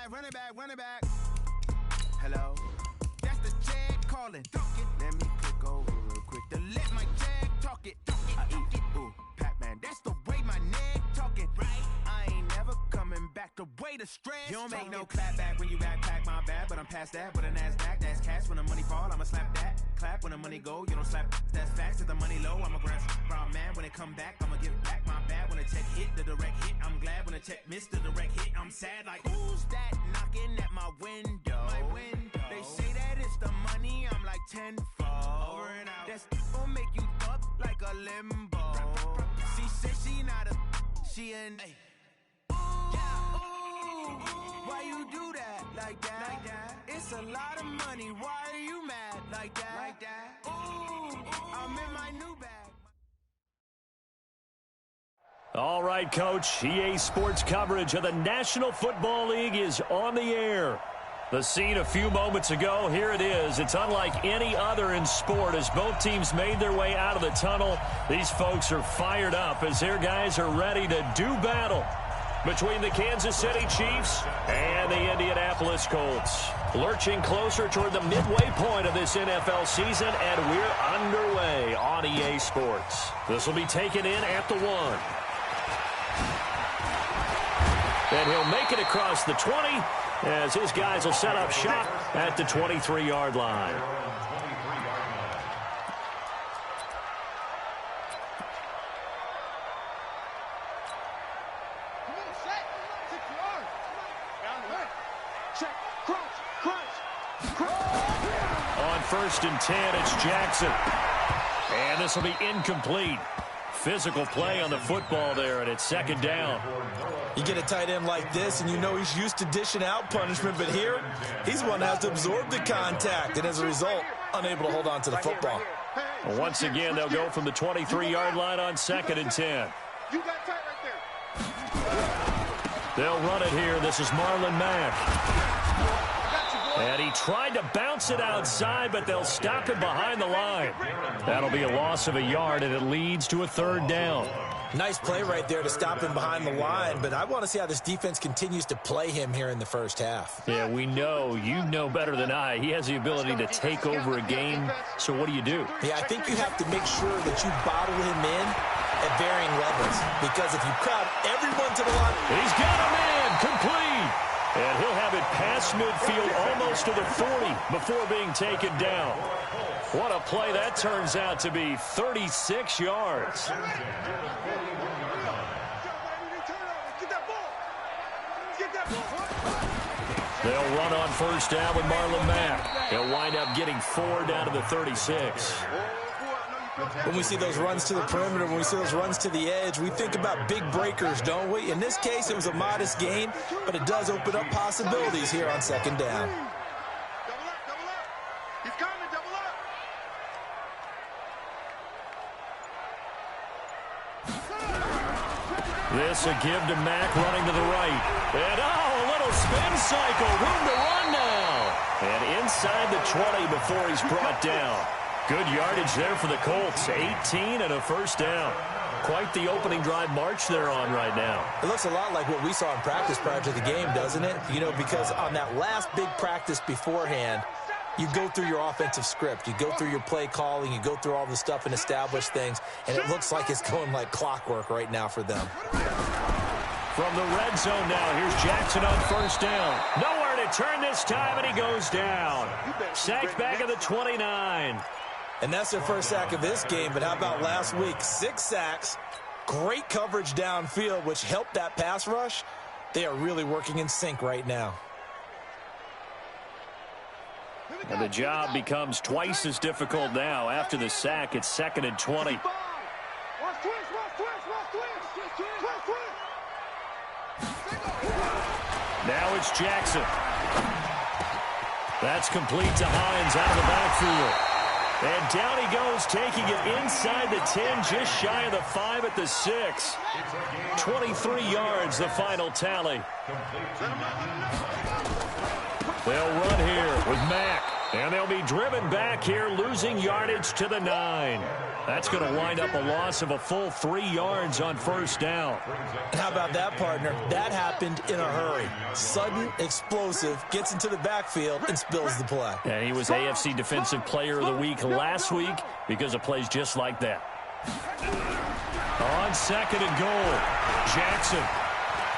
run it back. Hello? That's the Jag calling. Let me click over real quick to let my Jag talk it. I eat it, ooh, Pac-Man. That's the way my neck talking. Right? I ain't never coming back the way the stress. You don't make no clap back when you backpack, my bad, but I'm past that. With a NASDAQ, that's cash. When the money fall, I'ma slap that. Clap when the money go, you don't slap. That's facts. If the money low, I'ma grab brown man. When it come back, I'ma give back my bad. When the check hit, the direct hit. I'm glad when the check missed the direct hit. I'm sad like, who's that knocking at my window? They say that it's the money, I'm like tenfold. Over and out. That's gon' make you up like a limbo. She said she not a, she an. Why you do that like that? It's a lot of money. Why are you mad like that? Ooh, I'm in my new bag. All right, Coach. EA Sports coverage of the National Football League is on the air. The scene a few moments ago, here it is. It's unlike any other in sport as both teams made their way out of the tunnel. These folks are fired up as their guys are ready to do battle between the Kansas City Chiefs and the Indianapolis Colts. Lurching closer toward the midway point of this NFL season, and we're underway on EA Sports. This will be taken in at the 1. And he'll make it across the 20 as his guys will set up shop at the 23-yard line. On 1st and 10, it's Jackson. And this will be incomplete. Physical play on the football there, and it's 2nd down. You get a tight end like this, and you know he's used to dishing out punishment, but here, he's the one that has to absorb the contact, and as a result, unable to hold on to the football. Once again, they'll go from the 23-yard line on 2nd and 10. You got tight right there. They'll run it here. This is Marlon Mack. And he tried to bounce it outside, but they'll stop him behind the line. That'll be a loss of a yard, and it leads to a 3rd down. Nice play right there to stop him behind the line, but I want to see how this defense continues to play him here in the first half. Yeah, we know. You know better than I. He has the ability to take over a game, so what do you do? Yeah, I think you have to make sure that you bottle him in at varying levels, because if you crowd everyone to the line... He's got a man, complete! And he'll have it past midfield almost to the 40 before being taken down. What a play that turns out to be, 36 yards. They'll run on 1st down with Marlon Mack. He'll wind up getting 4 down to the 36. When we see those runs to the perimeter, when we see those runs to the edge, we think about big breakers, don't we? In this case, it was a modest gain, but it does open up possibilities here on 2nd down. Double up. He's coming, double up. This a give to Mack running to the right. And a little spin cycle, room to run now. And inside the 20 before he's brought down. Good yardage there for the Colts, 18 and a 1st down. Quite the opening drive march they're on right now. It looks a lot like what we saw in practice prior to the game, doesn't it? You know, because on that last big practice beforehand, you go through your offensive script. You go through your play calling. You go through all the stuff and establish things. And it looks like it's going like clockwork right now for them. From the red zone now, here's Jackson on 1st down. Nowhere to turn this time, and he goes down. Sacked back at the 29. And that's their first sack of this game, but how about last week? 6 sacks, great coverage downfield, which helped that pass rush. They are really working in sync right now. And the job becomes twice as difficult now. After the sack, it's 2nd and 20. Now it's Jackson. That's complete to Hines out of the backfield. And down he goes, taking it inside the 10, just shy of the 5 at the 6. 23 yards, the final tally. They'll run here with Mack. And they'll be driven back here, losing yardage to the 9. That's going to wind up a loss of a full 3 yards on first down. How about that, partner? That happened in a hurry. Sudden, explosive, gets into the backfield, and spills the play. And he was AFC Defensive Player of the Week last week because of plays just like that. On 2nd and goal, Jackson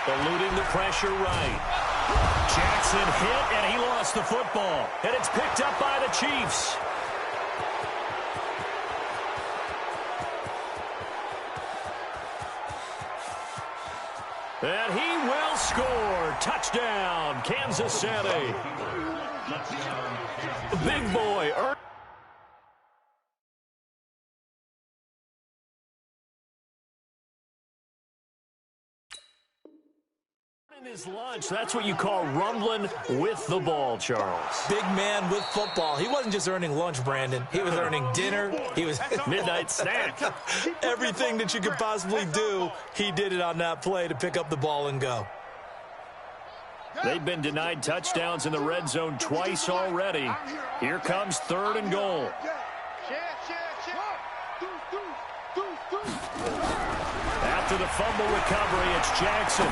eluding the pressure right. Jackson hit, and he lost the football. And it's picked up by the Chiefs. And he will score. Touchdown, Kansas City. Big boy. His lunch. That's what you call rumbling with the ball, Charles. Big man with football. He wasn't just earning lunch, Brandon. He was earning dinner. He was midnight snack. Everything that you could possibly do, he did it on that play to pick up the ball and go. They've been denied touchdowns in the red zone twice already. Here comes 3rd and goal. After the fumble recovery, it's Jackson.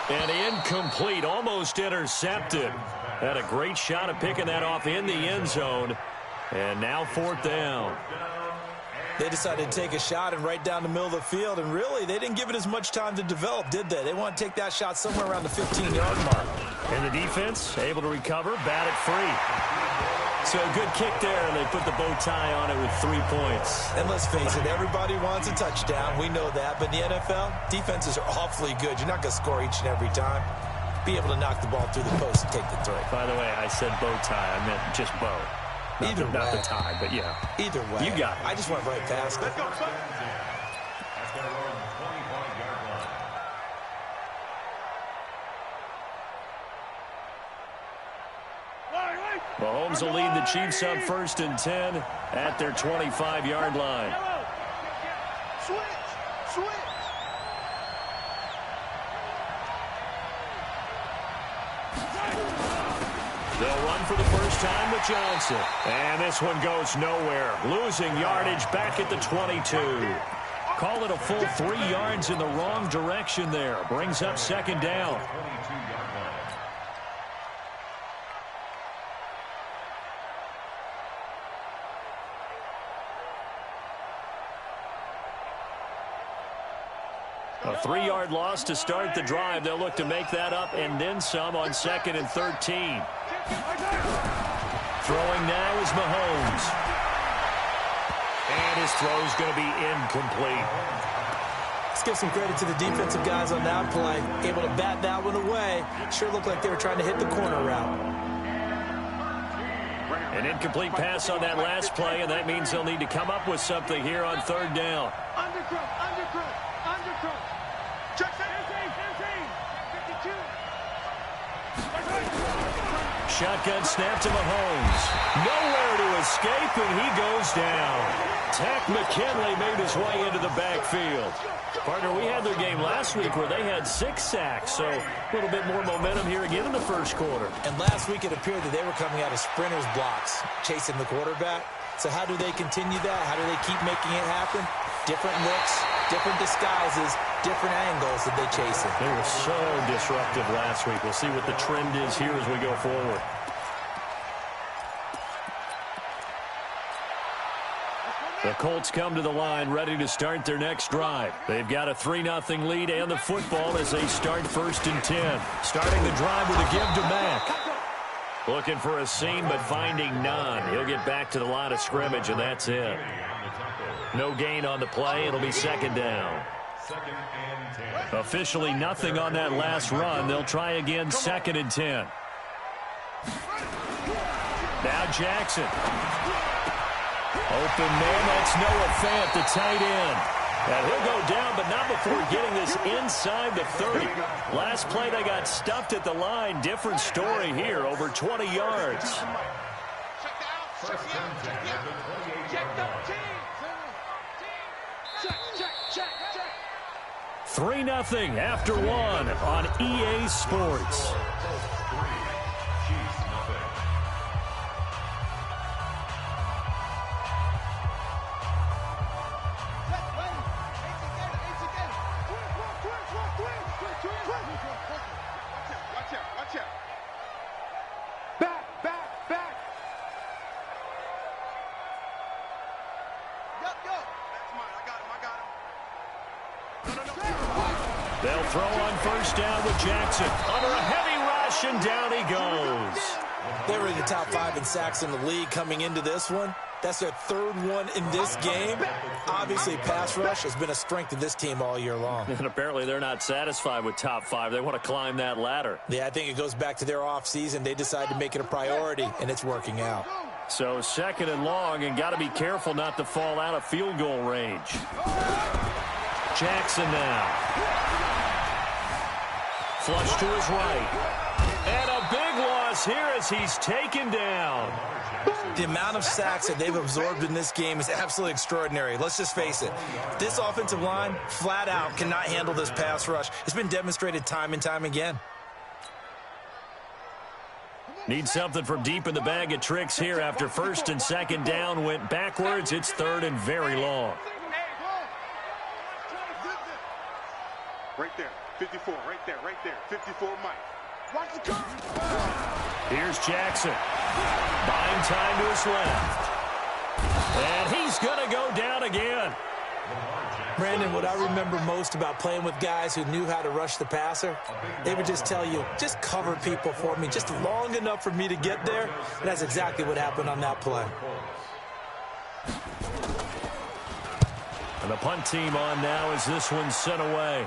And incomplete, almost intercepted. Had a great shot at picking that off in the end zone. And now 4th down. They decided to take a shot and right down the middle of the field. And really, they didn't give it as much time to develop, did they? They want to take that shot somewhere around the 15-yard mark. And the defense able to recover, bat it free. So a good kick there, and they put the bow tie on it with 3 points. And let's face it, everybody wants a touchdown. We know that. But in the NFL, defenses are awfully good. You're not going to score each and every time. Be able to knock the ball through the post and take the throw. By the way, I said bow tie. I meant just bow. Not the tie, but yeah. Either way. You got it. I just went right past it. Mahomes will lead the Chiefs on 1st and 10 at their 25-yard line. Switch. They'll run for the first time with Johnson. And this one goes nowhere. Losing yardage back at the 22. Call it a full 3 yards in the wrong direction there. Brings up 2nd down. A 3-yard loss to start the drive. They'll look to make that up and then some on 2nd and 13. Throwing now is Mahomes. And his throw's going to be incomplete. Let's give some credit to the defensive guys on that play. Able to bat that one away. Sure looked like they were trying to hit the corner route. An incomplete pass on that last play, and that means they'll need to come up with something here on 3rd down. Undercrook. Check 52. Shotgun snap to Mahomes. Nowhere to escape, and he goes down. Tack McKinley made his way into the backfield. Partner, we had their game last week where they had 6 sacks, so a little bit more momentum here again in the first quarter. And last week it appeared that they were coming out of sprinters blocks, chasing the quarterback. So how do they continue that? How do they keep making it happen? Different looks, different disguises, different angles that they chase it. They were so disruptive last week. We'll see what the trend is here as we go forward. The Colts come to the line ready to start their next drive. They've got a 3-0 lead and the football as they start 1st and 10. Starting the drive with a give to Mack. Looking for a seam but finding none. He'll get back to the line of scrimmage and that's it. No gain on the play. It'll be 2nd down. Officially nothing on that last run. They'll try again 2nd and 10. Now Jackson. Open man, that's Noah Fant, the tight end. And he'll go down, but not before getting this inside the 30. Last play, they got stuffed at the line. Different story here, over 20 yards. 3-0 after 1 on EA Sports. They'll throw on first down with Jackson. Under a heavy rush, and down he goes. They were in the top 5 in sacks in the league coming into this one. That's their 3rd one in this game. Obviously, pass rush has been a strength of this team all year long. And apparently they're not satisfied with top 5. They want to climb that ladder. Yeah, I think it goes back to their offseason. They decided to make it a priority, and it's working out. So 2nd and long, and got to be careful not to fall out of field goal range. Jackson now. Flush to his right. And a big loss here as he's taken down. The amount of sacks that they've absorbed in this game is absolutely extraordinary. Let's just face it. This offensive line, flat out, cannot handle this pass rush. It's been demonstrated time and time again. Need something from deep in the bag of tricks here after 1st and 2nd down went backwards. It's 3rd and very long. Right there. 54, right there, 54, Mike. Watch the curve. Here's Jackson. Buying time to his left. And he's going to go down again. Brandon, what I remember most about playing with guys who knew how to rush the passer, they would just tell you, just cover people for me, just long enough for me to get there. And that's exactly what happened on that play. And the punt team on now as this one's sent away.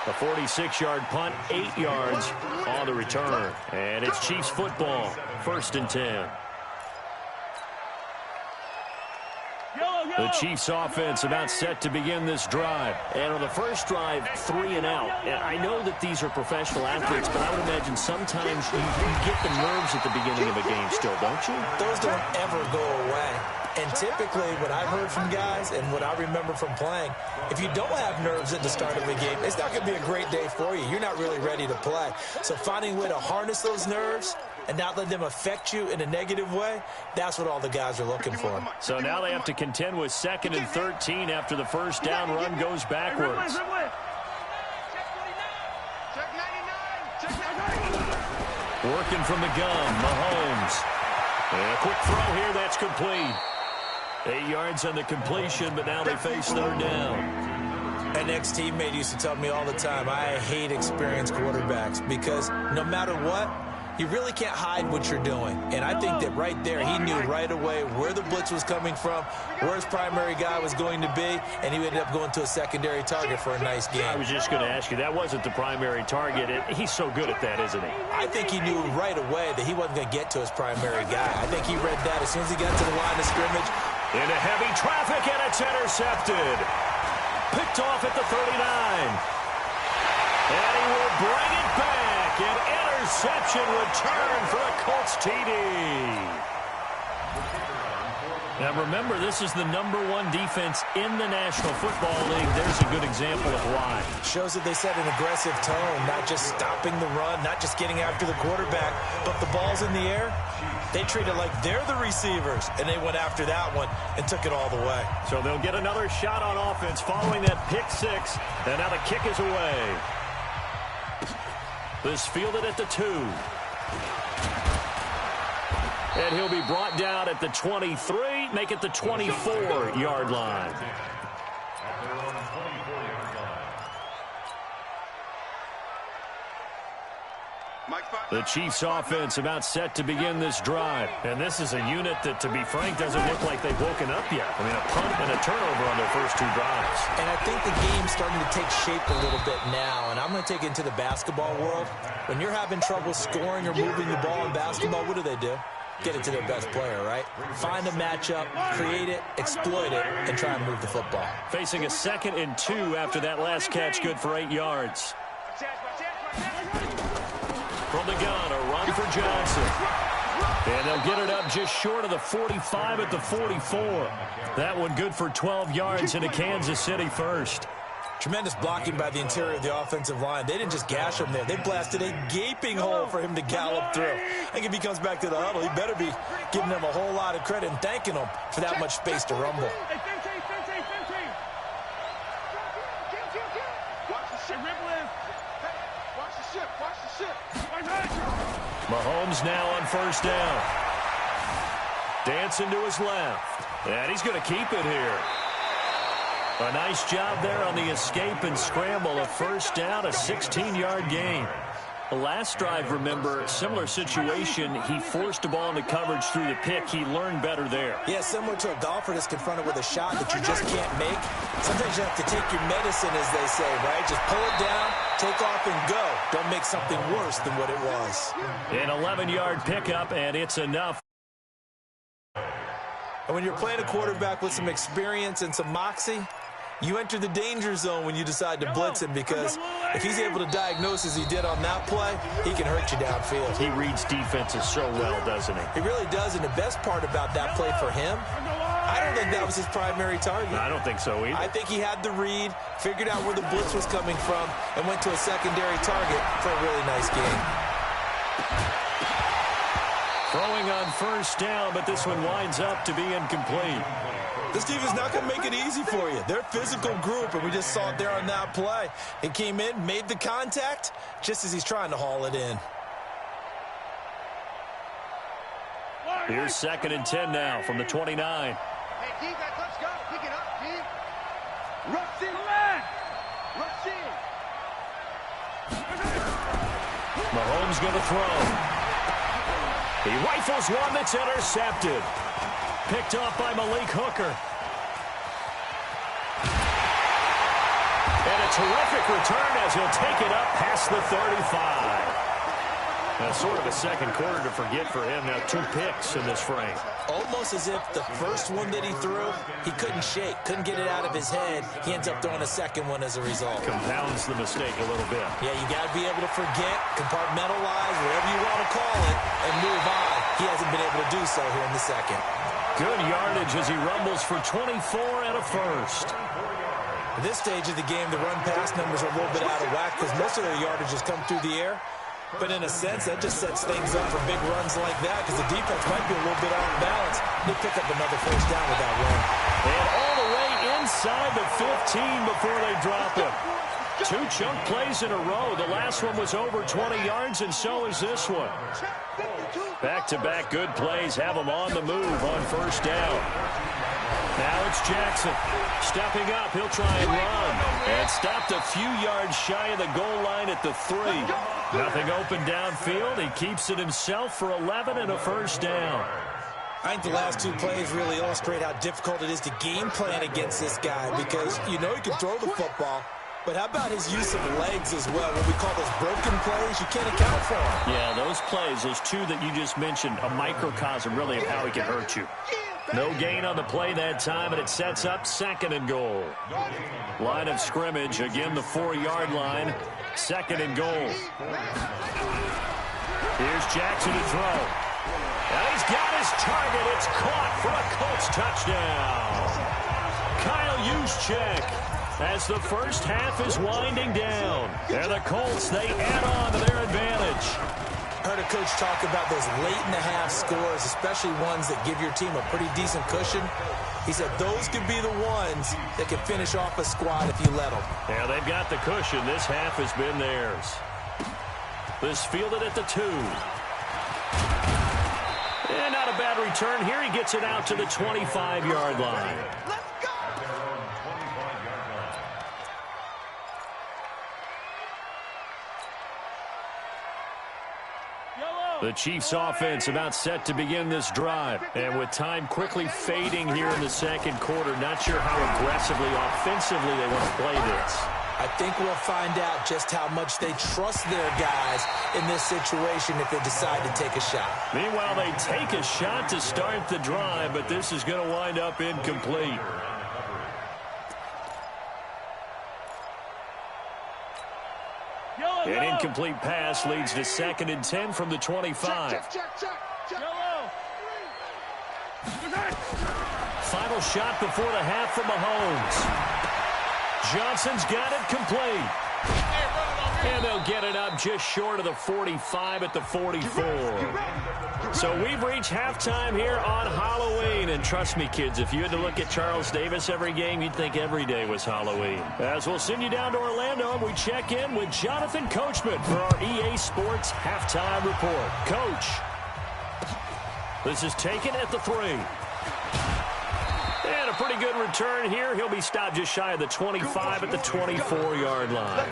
A 46-yard punt, 8 yards on the return. And it's Chiefs football, 1st and 10. The Chiefs offense about set to begin this drive. And on the first drive, 3 and out. And I know that these are professional athletes, but I would imagine sometimes you get the nerves at the beginning of a game still, don't you? Those don't ever go away. And typically, what I've heard from guys and what I remember from playing, if you don't have nerves at the start of a game, it's not going to be a great day for you. You're not really ready to play. So finding a way to harness those nerves and not let them affect you in a negative way, that's what all the guys are looking for. So now they have to contend with 2nd and 13 after the first down run goes backwards. Working from the gun, Mahomes. And a quick throw here, that's complete. 8 yards on the completion, but now they face 3rd down. An ex-teammate used to tell me all the time, I hate experienced quarterbacks because no matter what, you really can't hide what you're doing. And I think that right there, he knew right away where the blitz was coming from, where his primary guy was going to be, and he ended up going to a secondary target for a nice game. I was just going to ask you, that wasn't the primary target. He's so good at that, isn't he? I think he knew right away that he wasn't going to get to his primary guy. I think he read that as soon as he got to the line of scrimmage. Into heavy traffic, and it's intercepted. Picked off at the 39. And he will bring it back. An interception return for a Colts TD. Now remember, this is the #1 defense in the National Football League. There's a good example of why. Shows that they set an aggressive tone, not just stopping the run, not just getting after the quarterback, but the ball's in the air. They treat it like they're the receivers, and they went after that one and took it all the way. So they'll get another shot on offense following that pick 6, and now the kick is away. This fielded at the 2. And he'll be brought down at the 23, make it the 24-yard line. The Chiefs offense about set to begin this drive. And this is a unit that, to be frank, doesn't look like they've woken up yet. I mean, a punt and a turnover on their first 2 drives. And I think the game's starting to take shape a little bit now. And I'm going to take it into the basketball world. When you're having trouble scoring or moving the ball in basketball, what do? Get it to their best player, right? Find a matchup, create it, exploit it, and try and move the football. Facing a 2nd and 2 after that last catch, good for 8 yards. From the gun, a run for Johnson. And they'll get it up just short of the 45 at the 44. That one good for 12 yards into Kansas City first. Tremendous blocking by the interior of the offensive line. They didn't just gash him there. They blasted a gaping hole for him to gallop through. I think if he comes back to the huddle, he better be giving them a whole lot of credit and thanking them for that much space to rumble. Mahomes now on first down. Dancing to his left. And he's going to keep it here. A nice job there on the escape and scramble. A first down, a 16-yard gain. The last drive, remember, similar situation. He forced the ball into coverage through the pick. He learned better there. Yeah, similar to a golfer that's confronted with a shot that you just can't make. Sometimes you have to take your medicine, as they say, right? Just pull it down, take off, and go. Don't make something worse than what it was. An 11-yard pickup, and it's enough. And when you're playing a quarterback with some experience and some moxie, you enter the danger zone when you decide to blitz him, because if he's able to diagnose as he did on that play, he can hurt you downfield. He reads defenses so well, doesn't he? He really does, and the best part about that play for him, I don't think that was his primary target. I don't think so either. I think he had the read, figured out where the blitz was coming from, and went to a secondary target for a really nice game. Throwing on first down, but this one winds up to be incomplete. This team is not going to make it easy for you. They're a physical group, and we just saw it there on that play. He came in, made the contact, just as he's trying to haul it in. Here's 2nd and 10 now from the 29. Hey, defense, let's go. Pick it up, team. Rush in. Rush in. Mahomes going to throw. He rifles one that's intercepted. Picked off by Malik Hooker. And a terrific return as he'll take it up past the 35. Now, sort of a second quarter to forget for him. Now 2 picks in this frame. Almost as if the first one that he threw, he couldn't shake, couldn't get it out of his head. He ends up throwing a second one as a result. Compounds the mistake a little bit. Yeah, you got to be able to forget, compartmentalize, whatever you want to call it, and move on. He hasn't been able to do so here in the second. Good yardage as he rumbles for 24 and a first. At this stage of the game, the run-pass numbers are a little bit out of whack because most of their yardage has come through the air. But in a sense, that just sets things up for big runs like that because the defense might be a little bit off balance. They pick up another first down with that run. And all the way inside the 15 before they drop him. 2 chunk plays in a row. The last one was over 20 yards, and so is this one. Back-to-back good plays have them on the move on first down. Now it's Jackson. Stepping up, he'll try and run. And stopped a few yards shy of the goal line at the 3. Nothing open downfield. He keeps it himself for 11 and a first down. I think the last 2 plays really illustrate how difficult it is to game plan against this guy because you know he can throw the football. But how about his use of legs as well? What we call those broken plays, you can't account for them. Yeah, those plays, those 2 that you just mentioned, a microcosm really of how he can hurt you. No gain on the play that time, and it sets up 2nd and goal. Line of scrimmage, again the 4-yard line. 2nd and goal. Here's Jackson to throw. And he's got his target. It's caught for a Colts touchdown. Kyle Juszczyk. As the first half is winding down. And the Colts, they add on to their advantage. I heard a coach talk about those late-in-the-half scores, especially ones that give your team a pretty decent cushion. He said those could be the ones that can finish off a squad if you let them. Yeah, they've got the cushion. This half has been theirs. This fielded at the 2. And not a bad return here. He gets it out to the 25-yard line. The Chiefs offense about set to begin this drive. And with time quickly fading here in the second quarter, not sure how aggressively, offensively they want to play this. I think we'll find out just how much they trust their guys in this situation if they decide to take a shot. Meanwhile, they take a shot to start the drive, but this is going to wind up incomplete. An incomplete pass leads to 2nd and 10 from the 25. Final shot before the half from Mahomes. Johnson's got it complete. And they'll get it up just short of the 45 at the 44. So we've reached halftime here on Halloween. And trust me, kids, if you had to look at Charles Davis every game, you'd think every day was Halloween. As we'll send you down to Orlando, and we check in with Jonathan Coachman for our EA Sports Halftime Report. Coach, this is taken at the 3. And a pretty good return here. He'll be stopped just shy of the 25 at the 24-yard line.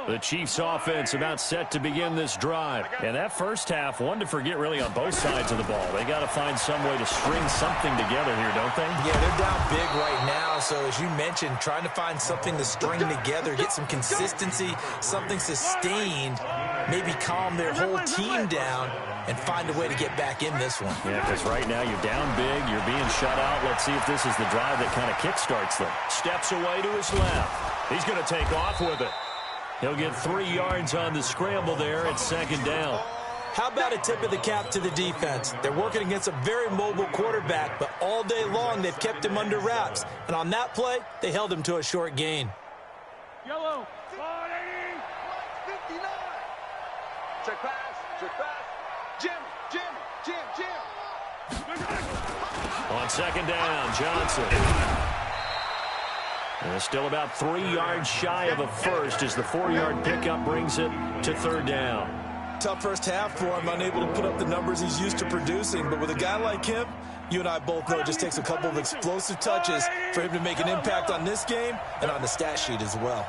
The Chiefs offense about set to begin this drive. And that first half, one to forget really on both sides of the ball. They got to find some way to string something together here, don't they? Yeah, they're down big right now. So as you mentioned, trying to find something to string together, get some consistency, something sustained, maybe calm their whole team down and find a way to get back in this one. Yeah, because right now you're down big, you're being shut out. Let's see if this is the drive that kind of kickstarts them. Steps away to his left. He's going to take off with it. He'll get 3 yards on the scramble there at second down. How about a tip of the cap to the defense? They're working against a very mobile quarterback, but all day long they've kept him under wraps. And on that play, they held him to a short gain. Yellow. 59. Check pass. Check pass. Jim. On second down, Johnson. And still about 3 yards shy of a first as the 4-yard pickup brings it to third down. Tough first half for him, unable to put up the numbers he's used to producing. But with a guy like him, you and I both know it just takes a couple of explosive touches for him to make an impact on this game and on the stat sheet as well.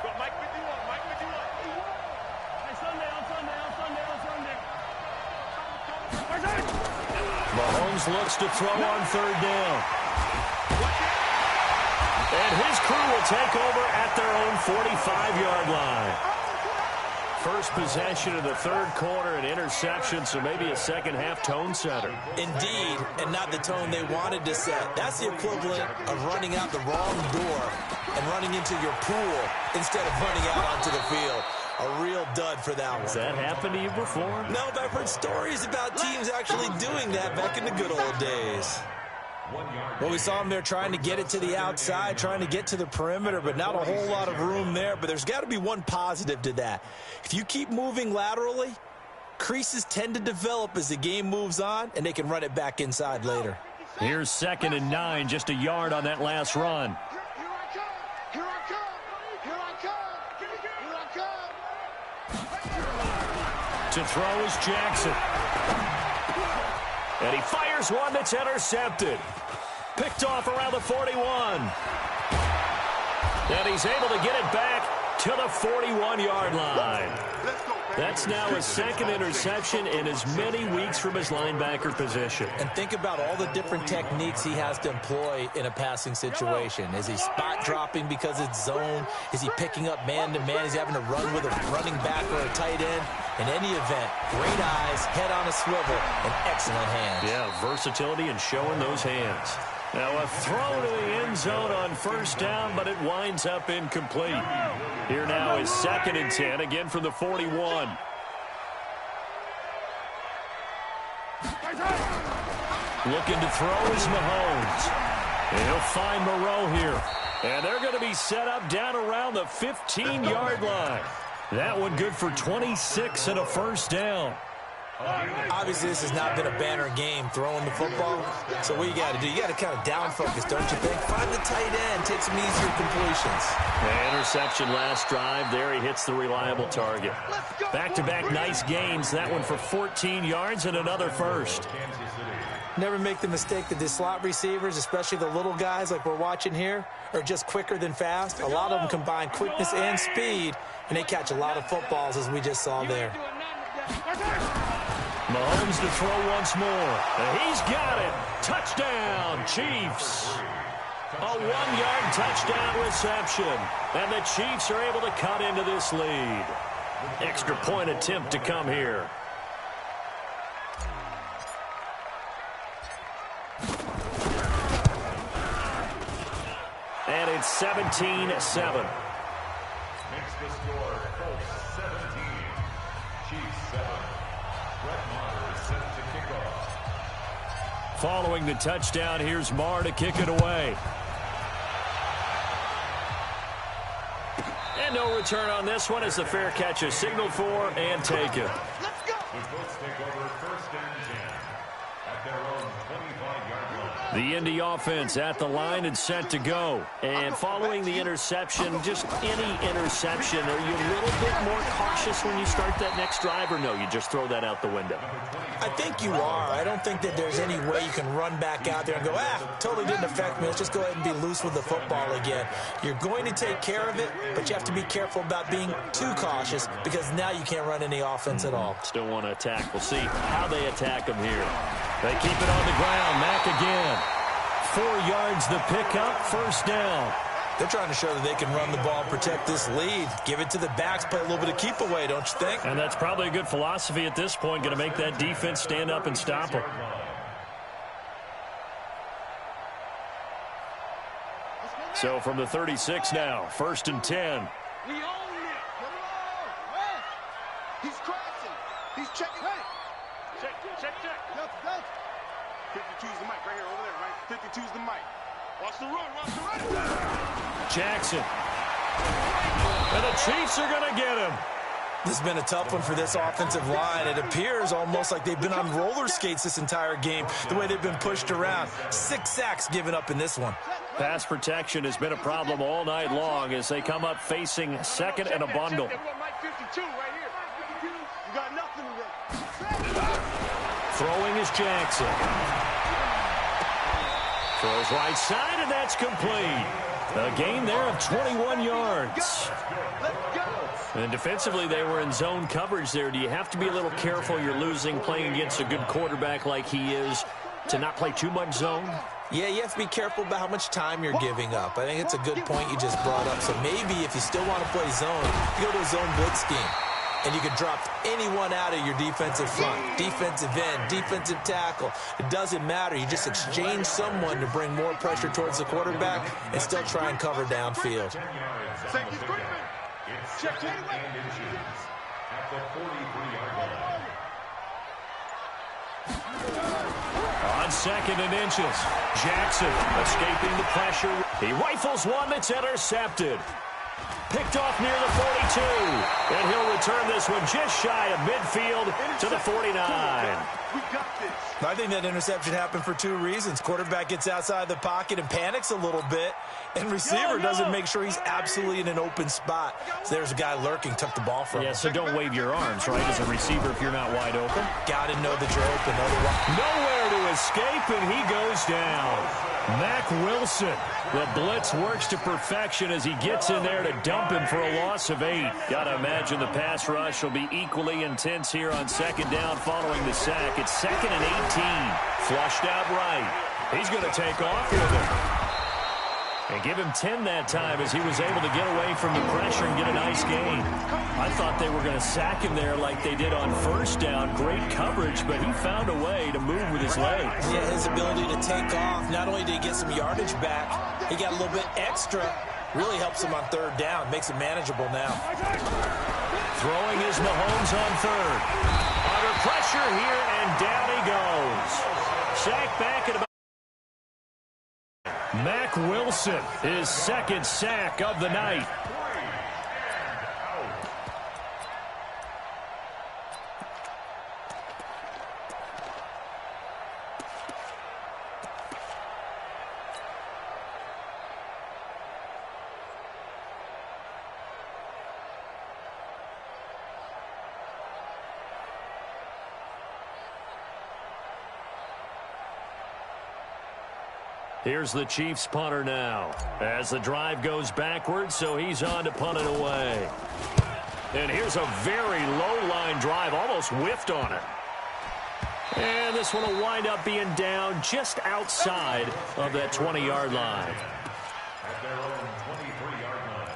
Mahomes looks to throw on third down. And his crew will take over at their own 45-yard line. First possession of the third quarter, an interception, so maybe a second-half tone setter. Indeed, and not the tone they wanted to set. That's the equivalent of running out the wrong door and running into your pool instead of running out onto the field. A real dud for that one. Has that happened to you before? No, but I've heard stories about teams actually doing that back in the good old days. Well, we saw him there trying to get it to the outside, trying to get to the perimeter, but not a whole lot of room there. But there's got to be one positive to that. If you keep moving laterally, creases tend to develop as the game moves on, and they can run it back inside later. Here's 2nd and 9, just a yard on that last run. To throw is Jackson. And he fires one that's intercepted. Picked off around the 41. And he's able to get it back to the 41-yard line. That's now his 2nd interception in as many weeks from his linebacker position. And think about all the different techniques he has to employ in a passing situation. Is he spot dropping because it's zone? Is he picking up man-to-man? Is he having to run with a running back or a tight end? In any event, great eyes, head on a swivel, and excellent hands. Yeah, versatility and showing those hands. Now a throw to the end zone on first down, but it winds up incomplete. Here now is 2nd and 10, again from the 41. Looking to throw is Mahomes. And he'll find Moreau here. And they're going to be set up down around the 15-yard line. That one good for 26 and a first down. Obviously, this has not been a banner game throwing the football. So what you got to do, you got to kind of down focus, don't you think? Find the tight end, take some easier completions. The interception last drive. There he hits the reliable target. Back-to-back nice gains. That one for 14 yards and another first. Never make the mistake that the slot receivers, especially the little guys like we're watching here, are just quicker than fast. A lot of them combine quickness and speed, and they catch a lot of footballs, as we just saw there. Mahomes to throw once more. And he's got it. Touchdown, Chiefs. A 1-yard touchdown reception. And the Chiefs are able to cut into this lead. Extra point attempt to come here. And it's 17-7. Makes the score Colts 17, Chiefs 7. Brett Maher is set to kick off. Following the touchdown, here's Marr to kick it away. And no return on this one as the fair catch is signaled for and taken. Let's go. The Colts take over 1st and 10 at their own 25-yard line. The Indy offense at the line and set to go. And following the interception, just any interception, are you a little bit more cautious when you start that next drive, or no, you just throw that out the window? I think you are. I don't think that there's any way you can run back out there and go, totally didn't affect me. Let's just go ahead and be loose with the football again. You're going to take care of it, but you have to be careful about being too cautious because now you can't run any offense at all. Still want to attack. We'll see how they attack them here. They keep it on the ground. Mack again. 4 yards the pickup, 1st down. They're trying to show that they can run the ball and protect this lead. Give it to the backs, play a little bit of keep away, don't you think? And that's probably a good philosophy at this point, going to make that defense stand up and stop them. So from the 36 now, 1st and 10. We own it. He's crossing. He's checking. Hey. Check. That's. 52's the mic right here, over there, right? 52's the mic. Watch the run. Jackson. And the Chiefs are going to get him. This has been a tough one for this offensive line. It appears almost like they've been on roller skates this entire game, the way they've been pushed around. 6 sacks given up in this one. Pass protection has been a problem all night long as they come up facing 2nd and a bundle. Throwing is Jackson. Throws right side, and that's complete. A gain there of 21 yards. And defensively, they were in zone coverage there. Do you have to be a little careful? You're losing, playing against a good quarterback like he is, to not play too much zone? Yeah, you have to be careful about how much time you're giving up. I think it's a good point you just brought up. So maybe if you still want to play zone, you go to a zone blitz scheme. And you can drop anyone out of your defensive front, defensive end, defensive tackle. It doesn't matter. You just exchange someone to bring more pressure towards the quarterback and still try and cover downfield. It's 2nd and inches at the 43-yard line. On 2nd and inches, Jackson escaping the pressure. He rifles one that's intercepted. Picked off near the 42. And he'll return this one just shy of midfield to the 49. We got this. I think that interception happened for 2 reasons. Quarterback gets outside the pocket and panics a little bit. And receiver doesn't make sure he's absolutely in an open spot. So there's a guy lurking, took the ball from him. Yeah, so don't wave your arms, right, as a receiver if you're not wide open. Got to know that you're open. Otherwise, nowhere to escape, and he goes down. Mack Wilson. The blitz works to perfection as he gets in there to dump him for a loss of 8. Got to imagine the pass rush will be equally intense here on 2nd down following the sack. It's 2nd and 18. Flushed out right. He's going to take off with it. And give him 10 that time as he was able to get away from the pressure and get a nice gain. I thought they were going to sack him there like they did on 1st down. Great coverage, but he found a way to move with his legs. Yeah, his ability to take off. Not only did he get some yardage back, he got a little bit extra. Really helps him on 3rd down. Makes it manageable now. Throwing is Mahomes on 3rd. Under pressure here, and down he goes. Sack back at about Mack Wilson, his 2nd sack of the night. Here's the Chiefs punter now as the drive goes backwards, so he's on to punt it away. And here's a very low-line drive, almost whiffed on it. And this one will wind up being down just outside of that 20-yard line. At their own 23-yard line.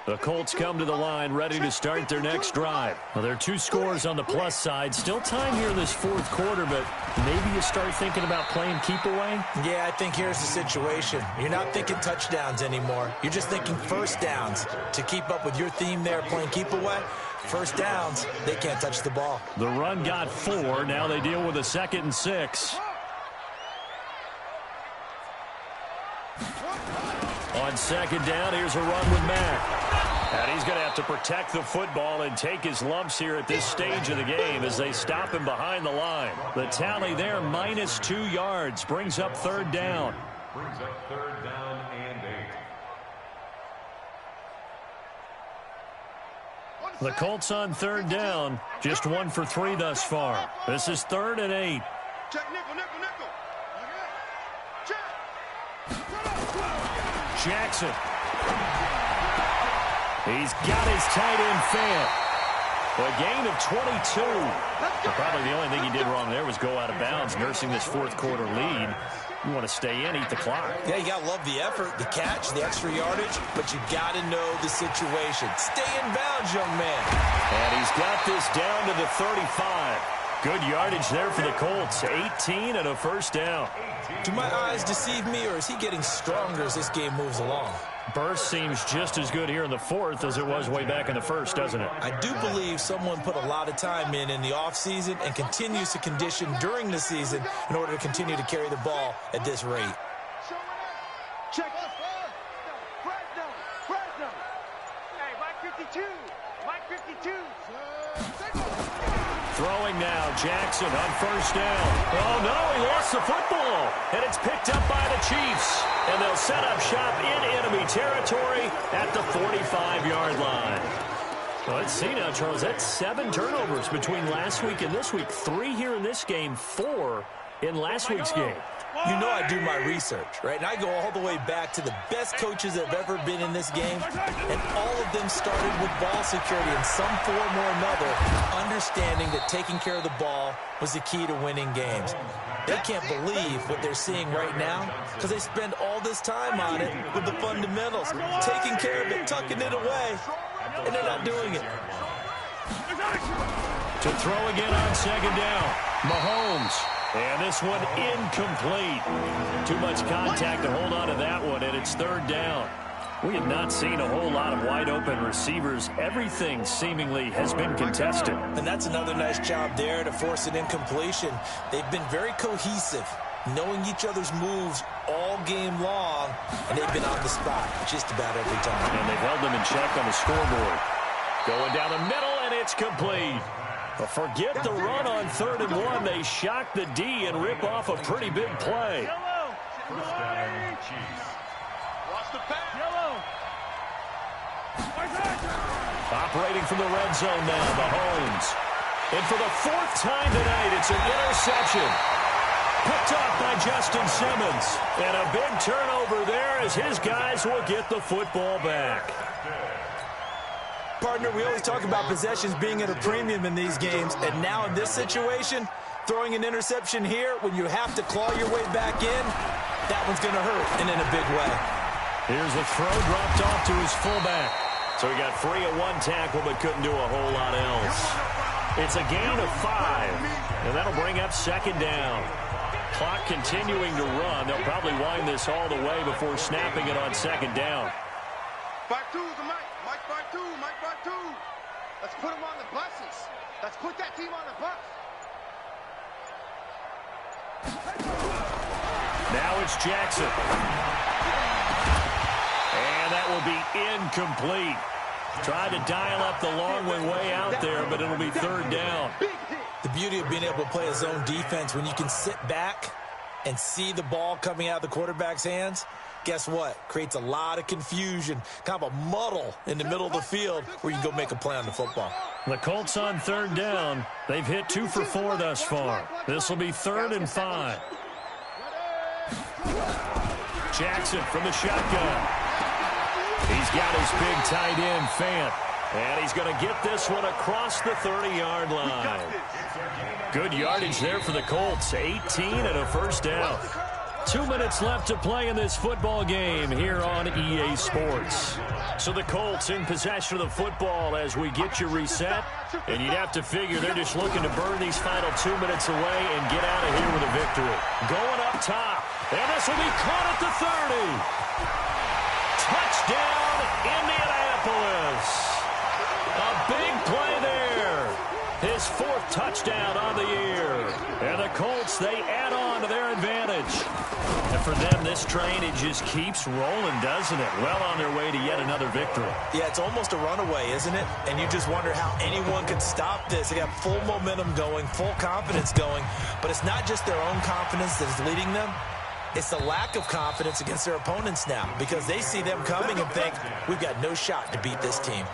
The Colts come to the line ready to start their next drive. Well, there are 2 scores on the plus side. Still time here in this 4th quarter, but maybe you start thinking about playing keep away? Yeah, I think here's the situation. You're not thinking touchdowns anymore. You're just thinking 1st downs. To keep up with your theme there, playing keep away, First downs, they can't touch the ball. The run got 4. Now they deal with a 2nd and 6. On 2nd down, here's a run with Mack. And he's going to have to protect the football and take his lumps here at this stage of the game as they stop him behind the line. The tally there, minus 2 yards, brings up 3rd down. Brings up 3rd down and 8. The Colts on 3rd down, just 1 for 3 thus far. This is 3rd and 8. Check nickel, nickel, nickel. Check. Jackson. He's got his tight end Fant. A gain of 22. Probably the only thing he did wrong there was go out of bounds, nursing this 4th quarter lead. You want to stay in, eat the clock. Yeah, you got to love the effort, the catch, the extra yardage, but you got to know the situation. Stay in bounds, young man. And he's got this down to the 35. Good yardage there for the Colts. 18 and a 1st down. Do my eyes deceive me, or is he getting stronger as this game moves along? Burst seems just as good here in the 4th as it was way back in the 1st, doesn't it? I do believe someone put a lot of time in the offseason and continues to condition during the season in order to continue to carry the ball at this rate. Check. Fresno. Hey, Mike 52. Mike 52. Throwing now, Jackson on 1st down. Oh, no, he lost the football. And it's picked up by the Chiefs. And they'll set up shop in enemy territory at the 45-yard line. Well, let's see now, Charles. That's 7 turnovers between last week and this week. 3 here in this game, 4 in last week's game. You know I do my research, right? And I go all the way back to the best coaches that have ever been in this game, and all of them started with ball security in some form or another, understanding that taking care of the ball was the key to winning games. They can't believe what they're seeing right now because they spend all this time on it with the fundamentals, taking care of it, tucking it away, and they're not doing it. To throw again on 2nd down, Mahomes. And this one incomplete. Too much contact to hold on to that one, and it's 3rd down. We have not seen a whole lot of wide-open receivers. Everything seemingly has been contested. And that's another nice job there to force an incompletion. They've been very cohesive, knowing each other's moves all game long, and they've been on the spot just about every time. And they've held them in check on the scoreboard. Going down the middle, and it's complete. But forget the run on 3rd and 1. They shock the D and rip off a pretty big play. First down, Chiefs. Watch the pass. Operating from the red zone now, Mahomes. And for the 4th time tonight, it's an interception. Picked off by Justin Simmons. And a big turnover there as his guys will get the football back. Partner, we always talk about possessions being at a premium in these games, and now in this situation, throwing an interception here when you have to claw your way back in, that one's going to hurt, and in a big way. Here's the throw dropped off to his fullback. So he got free of 1 tackle but couldn't do a whole lot else. It's a gain of 5, and that'll bring up 2nd down. Clock continuing to run. They'll probably wind this all the way before snapping it on 2nd down. 5-2's the Mike. Mike 5-2. Mike 5-2. Let's put him on the buses. Let's put that team on the bus. Now it's Jackson. And that will be incomplete. Tried to dial up the long way out there, but it'll be 3rd down. The beauty of being able to play a zone defense when you can sit back and see the ball coming out of the quarterback's hands, guess what? Creates a lot of confusion, kind of a muddle in the middle of the field where you can go make a play on the football. The Colts on 3rd down. They've hit 2 for 4 thus far. This will be 3rd and 5. Jackson from the shotgun. He's got his big tight end, Fant. And he's going to get this one across the 30-yard line. Good yardage there for the Colts. 18 and a 1st down. 2 minutes left to play in this football game here on EA Sports. So the Colts in possession of the football as we get you reset. And you'd have to figure they're just looking to burn these final 2 minutes away and get out of here with a victory. Going up top. And this will be caught at the 30. Touchdown, Indianapolis. A big play They add on to their advantage. And for them, this train, it just keeps rolling, doesn't it? Well on their way to yet another victory. Yeah, it's almost a runaway, isn't it? And you just wonder how anyone could stop this. They got full momentum going, full confidence going. But it's not just their own confidence that is leading them. It's the lack of confidence against their opponents now because they see them coming and think, we've got no shot to beat this team.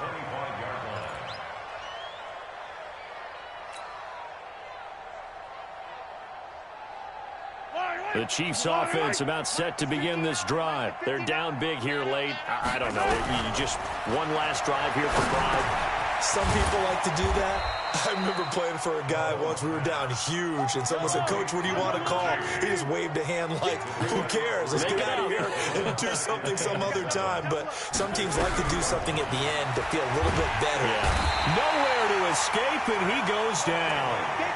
The Chiefs offense about set to begin this drive. They're down big here late. I don't know. You just one last drive here for pride. Some people like to do that. I remember playing for a guy once. We were down huge, and someone said, Coach, what do you want to call? He just waved a hand like, who cares? Let's get out of here and do something some other time. But some teams like to do something at the end to feel a little bit better. Yeah. Nowhere to escape, and he goes down.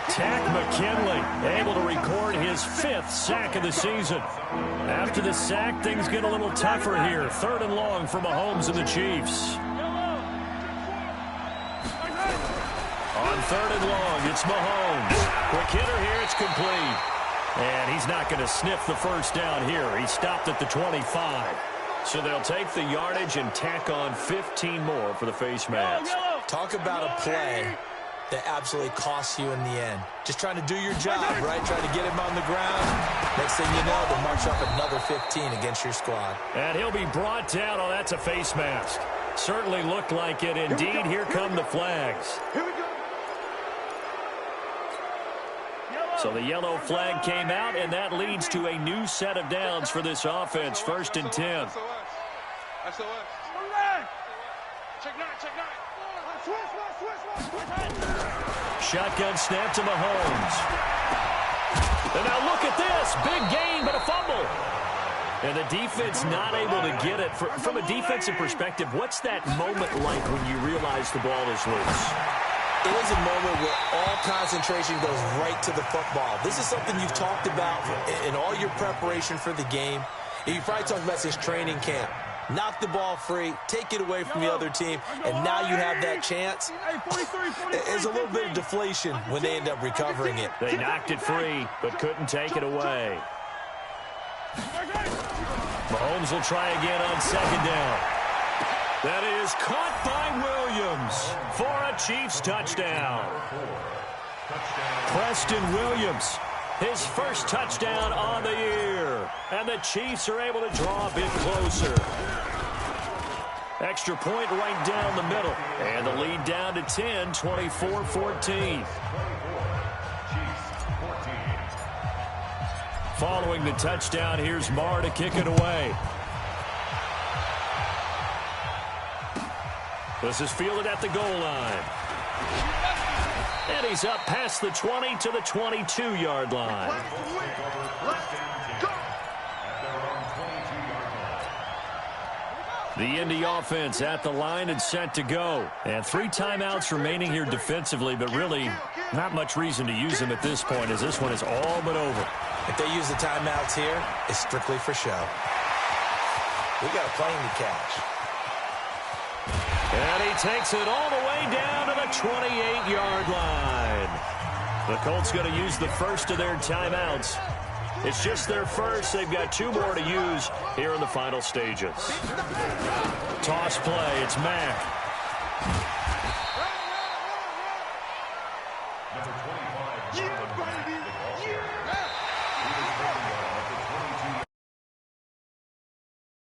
Tack McKinley able to record his 5th sack of the season. After the sack, things get a little tougher here. 3rd and long for Mahomes and the Chiefs. On 3rd and long, it's Mahomes. Quick hitter here, it's complete. And he's not going to sniff the first down here. He stopped at the 25. So they'll take the yardage and tack on 15 more for the face mask. Talk about a play that absolutely costs you in the end. Just trying to do your job, right? Trying to get him on the ground. Next thing you know, they'll march up another 15 against your squad. And he'll be brought down. Oh, that's a face mask. Certainly looked like it. Indeed, here come the flags. Here we go. So the yellow flag came out, and that leads to a new set of downs for this offense. 1st and 10. SOS. Check 9, check 9. Shotgun snap to Mahomes. And now look at this. Big gain, but a fumble. And the defense not able to get it. From a defensive perspective, what's that moment like when you realize the ball is loose? It is a moment where all concentration goes right to the football. This is something you've talked about in all your preparation for the game. You probably talked about since training camp. Knock the ball free, take it away from the other team, and now you have that chance. There's a little bit of deflation when they end up recovering it. They knocked it free, but couldn't take it away. Mahomes will try again on 2nd down. That is caught by Williams for a Chiefs touchdown. Preston Williams, his 1st touchdown on the year. And the Chiefs are able to draw a bit closer. Extra point right down the middle. And the lead down to 10, 24-14. Following the touchdown, here's Marr to kick it away. This is fielded at the goal line. And he's up past the 20 to the 22-yard line. The Indy offense at the line and set to go. And 3 timeouts remaining here defensively, but really not much reason to use them at this point as this one is all but over. If they use the timeouts here, it's strictly for show. We got a plane to catch. And he takes it all the way down to the 28-yard line. The Colts going to use the first of their timeouts. It's just their first. They've got 2 more to use here in the final stages. Toss play. It's Mack.